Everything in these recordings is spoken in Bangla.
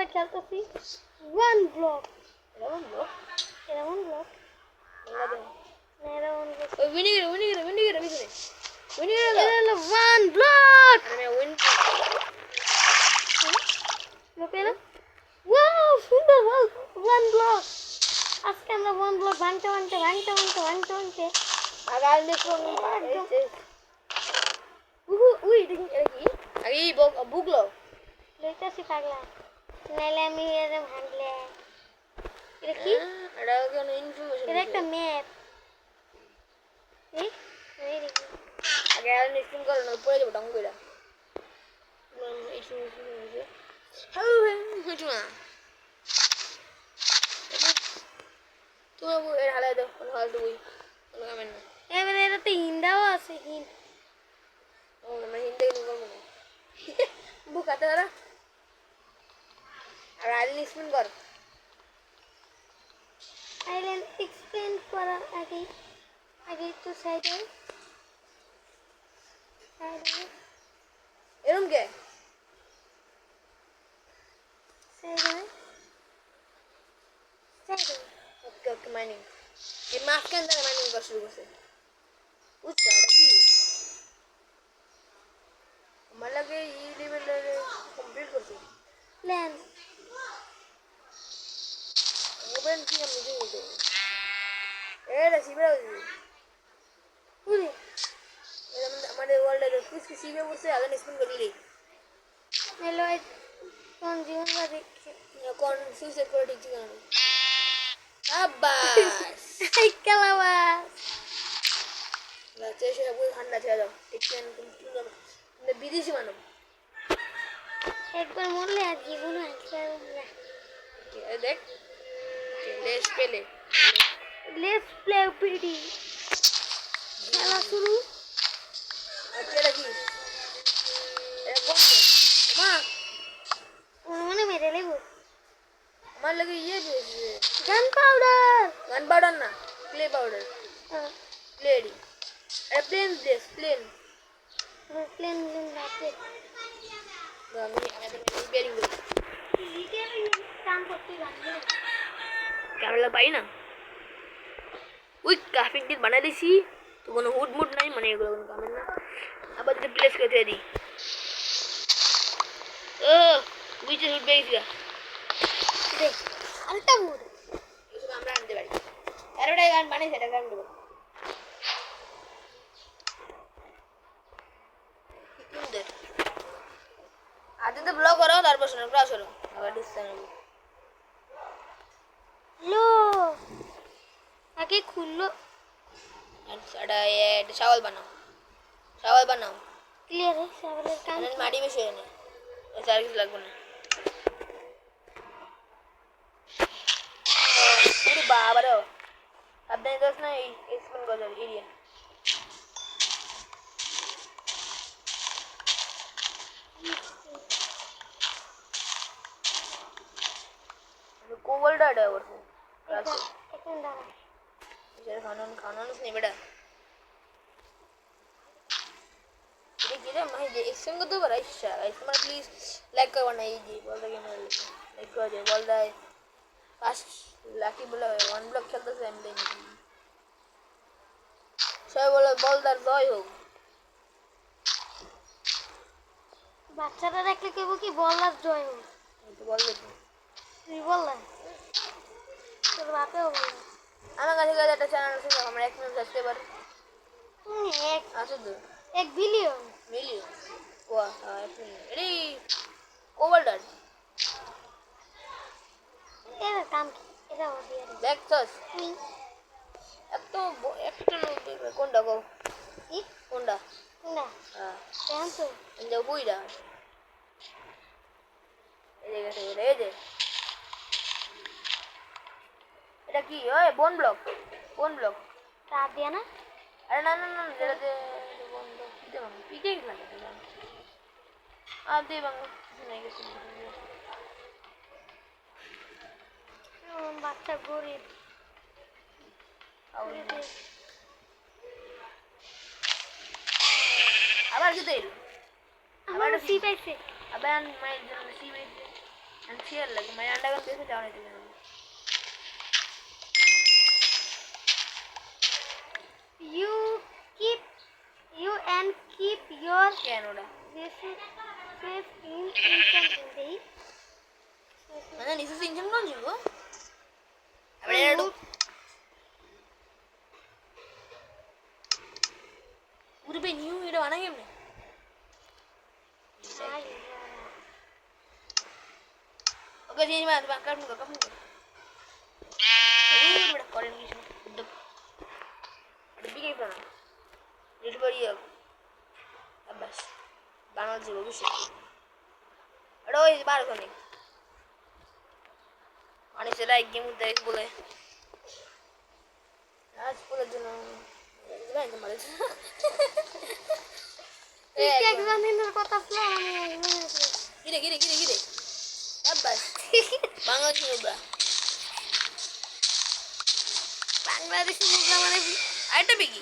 আমরা খেলতেছি ওয়ান ব্লক এরকম ব্লক এটা ওয়ান ব্লক বাংলা দেন না এটা ওয়ান ব্লক ওই উইনিগের ভিতরে উইনিগের এটা হলো ওয়ান ব্লক আমি উইন ওকে না ওয়াও সুন্দর ওয়ান ব্লক আজকে আমরা ওয়ান ব্লক ভাঙতে আগাল দেখুন উই দেখি এটা কি আগে বুকলো লইতাছি পাগলা নাইলে আমি এটা ভাঙলে এটা কি এটা কোন ইনফরমেশন এটা একটা ম্যাপ এই এই দেখি আগে আর নিশ্চিন্ত করো না পড়ে যাবো ডং কইরা এই শুনে হ্যালো হুজুমা তুমি এর হালাই দাও কোন হাল দুই কোন কামেন না এবারে এটাতে হিন্দাও আছে হিন্দ ও আমরা হিন্দি কোন করব না বুকাতে ওরা আর আইল নিশ্চিন্ত কর আইল্যান্ড এক্সপ্লেন করার আগে একটু সাইডে এরম কে সাইডে ওকে ওকে মাইনিং এই মাছ কেন জানে মাইনিং করা শুরু করছে বুঝছো এটা কি আমার লাগে এই লেভেলের কমপ্লিট করছি প্ল্যান ওপেন কি আমি বুঝতে এটা সিবে উড়ে আমাদের ওয়ার্ল্ডে কিছু সিবে বসে আগে স্পিন করলি হ্যালো কোন জীবন বা দেখছে কোন সুইসাইড করে ঠিক ঠিকানা নেই আব্বাস কালাবা রাতে সেটা বই ঠান্ডা ছেড়ে দাও টিকেন তুমি বিদেশি মানব একবার মরলে আর জীবন আসবে না দেখ লেস পেলে লেটস প্লে পিডি খেলা শুরু এটা কি এটা কোন মা মনে মেরে লেবো আমার লাগে ইয়ে দিয়েছে গান পাউডার না ক্লে পাউডার ক্লেডি এটা প্লেন দিস প্লেন প্লেন রাতে আমি রিপেয়ারিং করি কাম করতে লাগবে ক্যামেরা পাই না ওই ক্রাফটিং টিপ বানাই দিছি তো কোনো হুড মুড নাই মানে এগুলো কোনো কামের না আবার যদি প্লেস করতে দিই ও বুঝতে হুড পেয়েছি দেখ আলটা মুড এসব আমরা আনতে পারি এরোটাই গান বানিয়েছে এটা গান দেবো সুন্দর আগে তো ব্লগ করো তারপর শোনো ক্লাস করো আবার ডিসকাউন্ট লো আগে খুললো এটা চাওয়াল বানাও ক্লিয়ার है সাবলের কাম মাটি বেশি হয় না চার কিছু লাগবে না আরে বাবা রে সাবধানে দোস না এই স্পিন করে এরিয়া কোবল ডাটা ওর এখন দাঁড়া इधर खाना नहीं बेटा ये गिरे मैं ये एक्शन को तो बड़ा इच्छा है इसमें प्लीज लाइक करना ये जी बोल दे मैं लाइक कर दे बोल दे फास्ट लकी बोला वन ब्लॉक खेलते से हम लेंगे সবাই বলে বলদার জয় হোক বাচ্চারা দেখলে কেবল কি বলার জয় হোক বল দেখি তুই বললা তোর বাপেও বললা আমার কাছে কাছে একটা চ্যানেল আছে আমার 1 মিলিয়ন সাবস্ক্রাইবার এক আছে তো 1 বিলিয়ন মিলিয়ন ওয়া এরে কোবল ডাট এর কাম কি এটা হবে দেখছস এত একটা কোনটা গো ই কোনটা না হ্যাঁ ক্যান্সো இந்த বুইড়া এই যে এটা কি ওই বোন ব্লক রাত দিয়া না আরে না যেটা যে বোন ব্লক দিতে বাং পিকে লাগে আর দে বাং কিছু নাই কিছু বাচ্চা গরিব আবার কি তেল আমার সি পাইছে আবার মাই জন্য সি পাইছে শেয়ার লাগে মানে আন্ডারগ্রাউন্ড বেসে যাওয়া নাই তুমি You keep you and keep your কেন ওটা safe in ancient day. মানে নিচে ইঞ্জিন কোন ছিল আবার এটা পুরো বে নিউ এটা বানাই কেমনে ওকে চেঞ্জ মার কাট মুকা বড় করেন কিছু উদ্যোগ বিকে করা রেড বাড়িয়া আবাস বাংলাদেশ ভবিষ্যৎ এটা ওই বার কোনে অনেক সেটা এক গেম দেখ বলে আজ পুরো জন্য জানি মারে ঠিক একজনের কথা ছিল গিরে আব্বাস বাংলাদেশি নোবরা বাংলাদেশি মুগলা মানে আইটা বিকি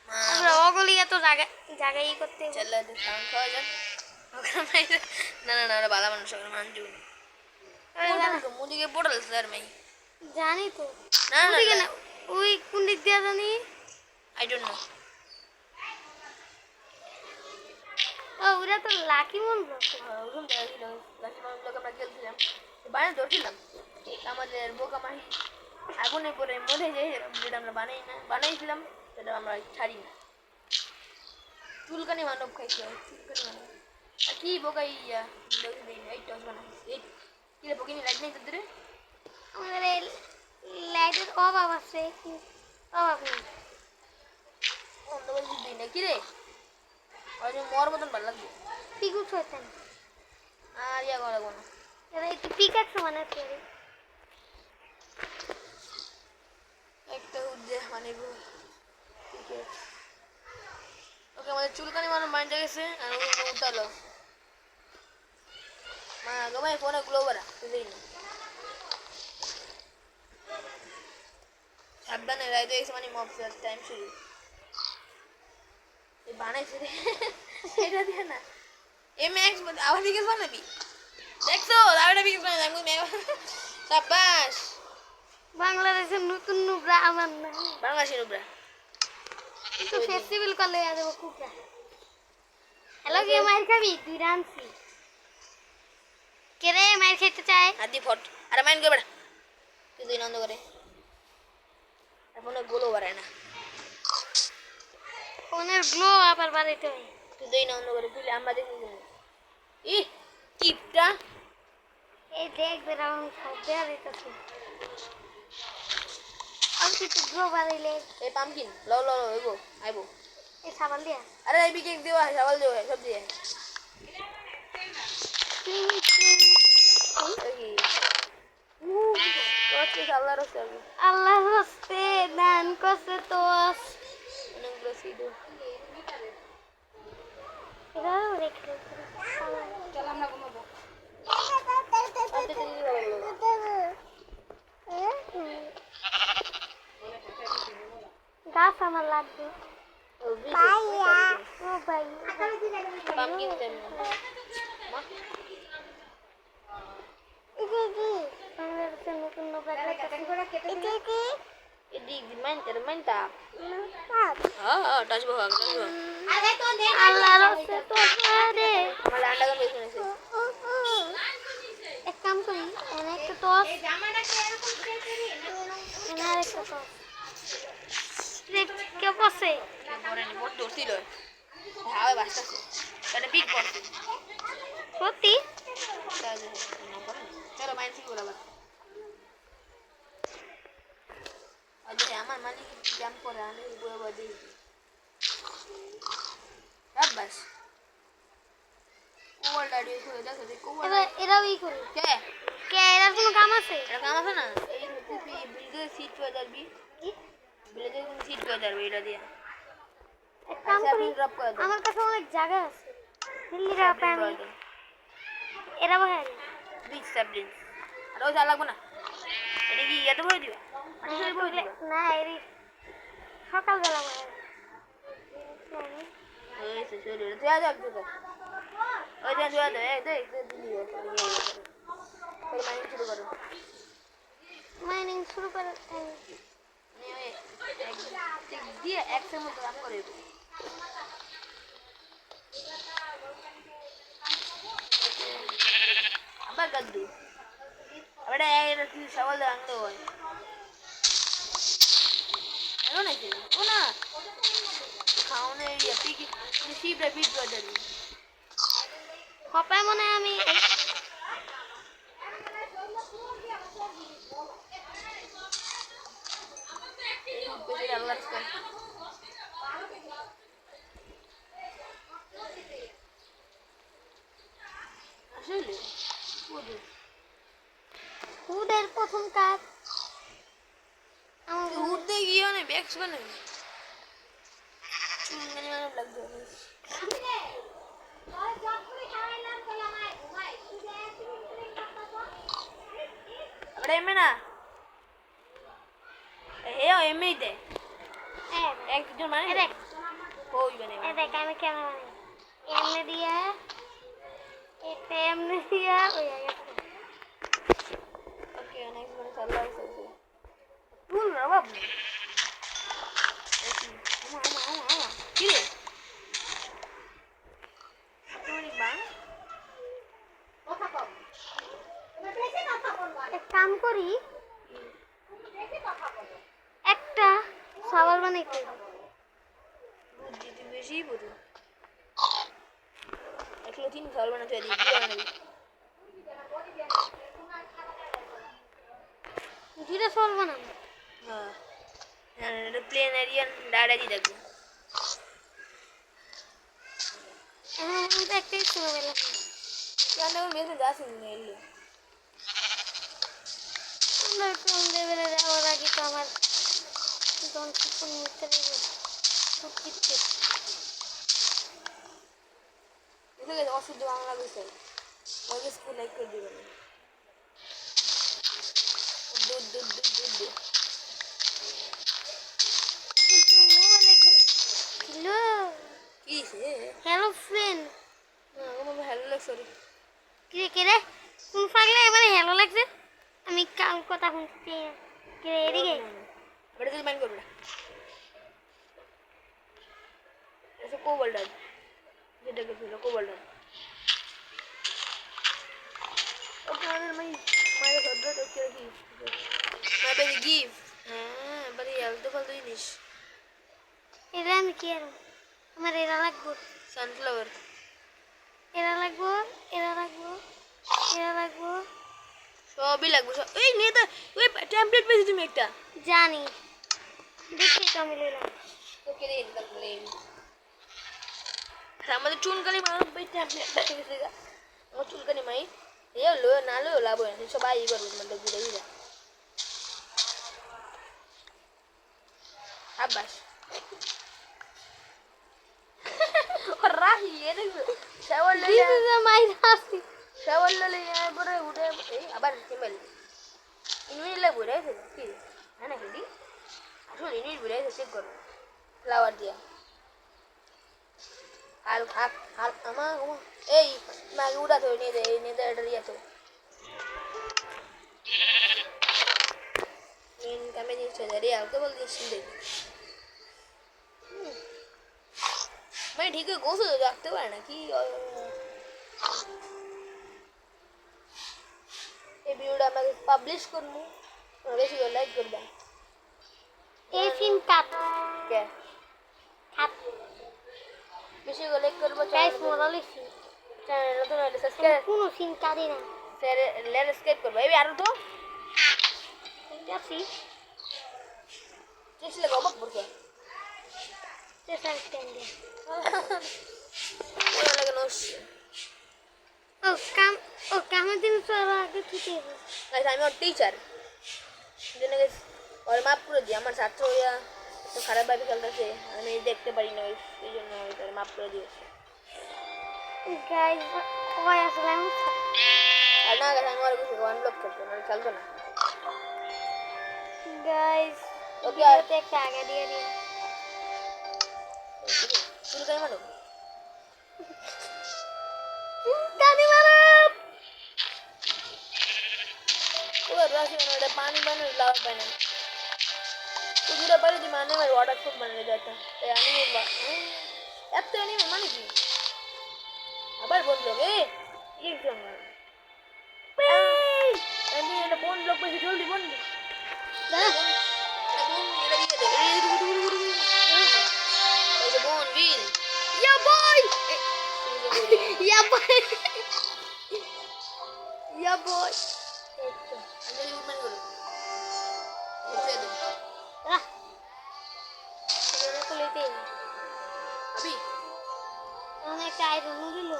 আমরা ওগুলি এত জায়গায় করতে চলে সাউন্ড খাওয়া যাক না ওরা ভালো মানুষ ওরা মানজু মুদিকে পড়ল স্যার মাই জানি তো না ওই কোন দিক দিয়ে জানি আই ডোন্ট নো ওরা তো লাকি মন ওরকম দেখাছিল লাকি মানুষ লোক আমরা খেলছিলাম বাইরে ধরছিলাম আমাদের বোকা মাহি আগুনে পরে মরে যাই যেটা আমরা বানাইছিলাম সেটা আমরা ছাড়ি না চুলকানি মানব খাইছিলাম চুলকানি মানব আর কি বোকা ইয়া এই টস বানাই এই কি রে বোকিনি লাইট নেই তোদের আমাদের লাইটের অভাব আছে অভাব নেই অন্ধ বলছি দিই না কি রে ওই মর মতন ভালো লাগবে পিকুট হইতেন আর ইয়া করা কোনো এরা একটু পিকাক সমান আছে একটা উজ্জে মানে ঠিক আছে ওকে আমাদের চুলকানি মানুষ মাইন্ডে গেছে আর ওকে উঠালো মা গমাই ফোনে গ্লোবারা তুই না সাবধানে রাইতে এসে মানে মবসের টাইম শুরু এই বানাইছে রে এটা দিয়ে না এ ম্যাক্স আবার বিকেস বানাবি দেখছো আবার বিকেস বানাই আমি সাবাস বাংলাদেশের নতুন নুবরা আমার না বাংলাদেশি নুবরা তো ফেস্টিভ্যাল করলে আ দেব কুকরা হ্যালো কে মার খাবি তুই রানছি কে রে মার খেতে চায় আদি ফট আরে মাইন্ড করে বেড়া তুই দুই নন্দ করে ফোনে গোলো বাড়ায় না ফোনের গ্লো আবার বাড়াইতে হয় তুই দুই নন্দ করে তুই আমরা দেখি ই কিপটা এই দেখ বেরাম সব দেয়া দিতেছে আর কিছু গ্লো বাড়াইলে এই পামকিন লো এগো আইবো এই সাবান দিয়া আরে এই বিকেক দেওয়া চাवल দেওয়া সব দিয়ে আল্লাহ হস্তে দান করছে তোস এটাও রেখে চল আমরা ঘুমাবো গাছ আমার লাগবে ও ভাই পামকিন তেম বাংলাদেশের নতুন এদিক মাইনটা হ্যাঁ টাচ বাবা আল্লাহর হস্তে তো রে আমার আন্ডাগান বেশ শুনেছে এক কাম করি এনে একটা টস এনে আর একটা টস কে বসে পরে বোট ধরছিল হাওয়া বাসতাছে এটা বিগ পড়ছে সত্যি চলো মাইন ঠিক বলা আচ্ছা আমার মালিক জাম করে আনে বড় বড় দিই আব্বাস কোল দাঁড়ি করে দেখো কোল এরাও ই করে কে এরার কোনো কাম আছে এটা কাম আছে না এই তুই বিলদের সিট করে যাবি কি বিলদের কোন সিট করে যাবি এটা দিয়ে এক কাম আচ্ছা করি আপনি ড্রপ করে দাও আমার কাছে অনেক জায়গা আছে দিল্লিরা আমি এরা ভাই বিচ সাবলিন আর ওই লাগবে না এটা কি ইয়াতে ভরে দিবা আচ্ছা ভরে দিবা না এরি সকালবেলা ভাই এই সে তুই আজ একটু ওই যে তুই আজ এই দেখ দিলি এক্সের মতো কাম করে আবার গাদ্দু আবার এর কি সওয়াল আনলো হয় এলো নাকি ও না খাওনে ইয়া পিকি শিবরা পিক করে দিই হপায় মনে হয় আমি পেছনে আল্লাহ রাস্তা আসলে বুঝি হুদের প্রথম কাজ আমার উঠতে গিয়ে না ব্যাগস বানাই চুল মানে লাগবে আবার এমে না হেও এমনিতে একজন মানে দেখ ওই মানে দেখ আমি কেমন এমনি দিয়া এটা এমনি দিয়া হয়ে গেছে ওকে অনেক মানে চাল্লা হয়েছে তুল না বাবু কি রে তুই বাং এক কাম করি একটা সাবাল বানাইতে বুদ্ধি তুই বেশি বুঝো একলো তিন সাল বানাতে দিই কি বানাবি দুইটা সাবাল বানাবো হ্যাঁ এটা প্লেন এরিয়ান ডাড়াজি দেখবো হ্যাঁ আমি তো একটাই সময় পেলাম কেন মেসে যাস নি এলো আমরা একটু আমাদের বেলা যাওয়ার আগে তো আমার জন সুপুন মিস্টার খুব কিচ্ছে এদিকে অশুদ্ধ বাংলা বিষয় ওকে স্কুল লাইক করে দিবেন দুধ দুধ দুধ দুধ দুধ কিন্তু মোবাইলে হ্যালো কি সে হ্যালো ফ্রেন্ড আমার ভালো লাগছে রে কে রে কোন পাগলে এবারে হ্যালো লাগছে আমি কাল কথা শুনছি কে রে এদিকে বড় দিল মাইন্ড করবে ऐसे कोबल्डन ये देख लो कोबल्डन ओके अगर मैं मेरे सदर तो क्या की मैं पे गिव हां बड़ी आलतू फालतू जिनिस এটা আমি কি আর আমার এরা লাগবে সানফ্লাওয়ার এরা লাগবে এরা লাগবে এরা লাগবে সবই লাগবে সব এই নিয়ে তো ওই টেমপ্লেট পেয়েছি তুমি একটা জানি দেখি তো আমি লইলাম তো কে রে লাগলে আমাদের চুনকালি মারব ভাই টেমপ্লেট পেয়ে গেছে গা আমার চুনকালি মাই এ লো না লো লাভ হয় না সবাই ই করবে মানে ঘুরে ঘুরে আবাস রাহি এ দেখো শাওয়ার দিস ইজ আ মাই হাসি শাওয়ার ললে পরে উঠে এই আবার সিম্বল ইনভিট লে বুড়াই আছে কি হ্যাঁ না কি আসলে ইনভিট বুড়াই আছে চেক করো ফ্লাওয়ার দিয়া হাল হাল হাল আমা এই মাগে উড়া তো নিয়ে দে এটা দিয়া তো ইন কামে দিছে রে আলকে বল দিছ দে मैं ठीक है गोसो रखते हुए ना कि ये वीडियो मैं पब्लिश करूँ और वैसे को लाइक कर दूँ এই সিন কাট क्या কাট वैसे को लाइक कर दो গাইস মোরা লিখি चैनल तो ना सब्सक्राइब কোনো সিন কাটি না शेयर ले सब्सक्राइब कर भाई यार तो যাচ্ছি जिस लगा मत बोल के চেষ্টা স্ট্যান্ড वो लगा नोश ও কামের দিন তো আগে ছুটি guys I am your teacher जिन्हें गाइस और माफ कर दिया हमारे ছাত্র হইয়া তো খারাপ ভাবে চলতেছে আমি দেখতে পারি না এই জন্য তার মাফ করে দিয়েছি গাইস ওই আসলে আমি আর না গাইস আমি আর কিছু আনব্লক করতে না চলতো না গাইস ওকে ভিডিওতে একটা আগে দিয়ে দিন শুরু করে মানো গানি মারো ও রাশি মানে পানি বানানো লাভ বানানো কুকুরে পারে যে মানে আমার ওয়াটার ফুড বানিয়ে যেত অ্যানিমে এত অ্যানিমে মানে কি আবার বন্ধু এ কি এক্সাম আমি এটা বোন লোক পেয়েছি জলদি বোন দাঁড়া এটা দিয়ে দে এই যে বোন বিল ইয়া বয় ইয়া বয় ইয়া বয় আমি রিকমেন্ড করি বুঝে দে আহ এটা কইতে আবি অনেক আইরন দিল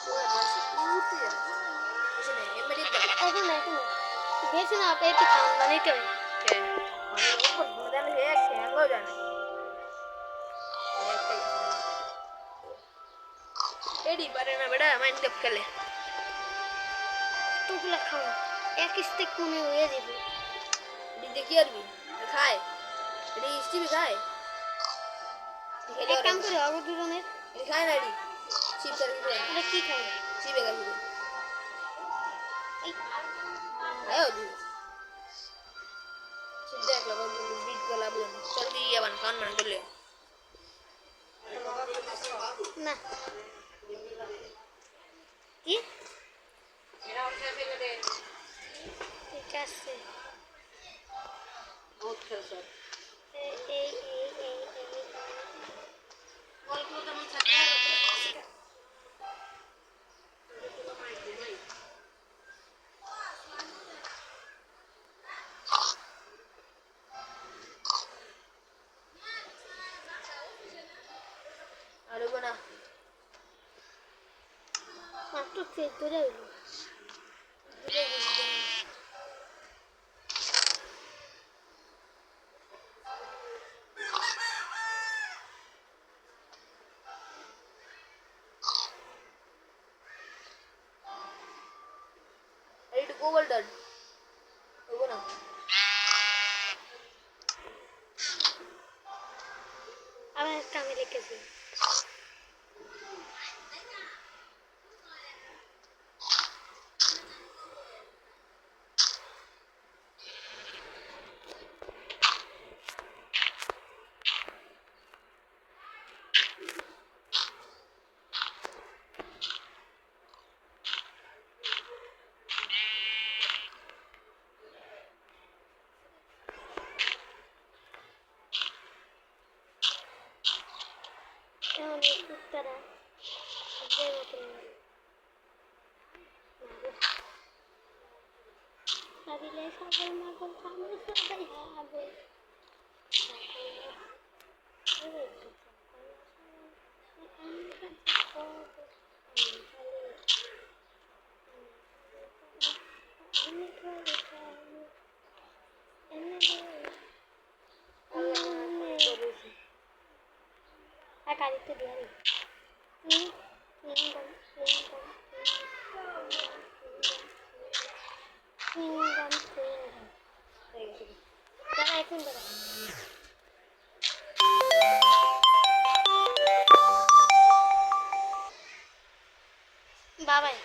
ওরে বাস উঠতে যা এসে নে এমডি দা এখন বেশি না পেতে খান বানাইতে হবে কে মানে উপর মজানে হে হ্যাঙ্গো জানে এডি পারে না বেটা মাইন্ড গেম খেলে তোগুলা খাও এক স্টেক কমে হয়ে যাবে এডি দেখি আরবি খায় এডি স্টিভি খায় এক কাম করে আরো দুজনের এডি খায় না এডি চিপস আর কি এটা কি খাই চিপে গেছে এই আয়ো দি চিপ দেখ লো বিট গলা বলেন চল দি আবার খান মানে চলে না কি এরা ওখানে ফেলে দে ঠিক আছে বহুত খেলছ এই গল্প তো মন থাকে আরে বনা মাত্র চেক করে হইলো এইটা গুগল ডান ওগো না আবার একটা আমি লিখেছি অনেক উত্তরা ভাবিলে সকল মাগল সামনে সবাই হবে কারিতে দিয়ে দাঁড়া এখন দাঁড়া বাবাই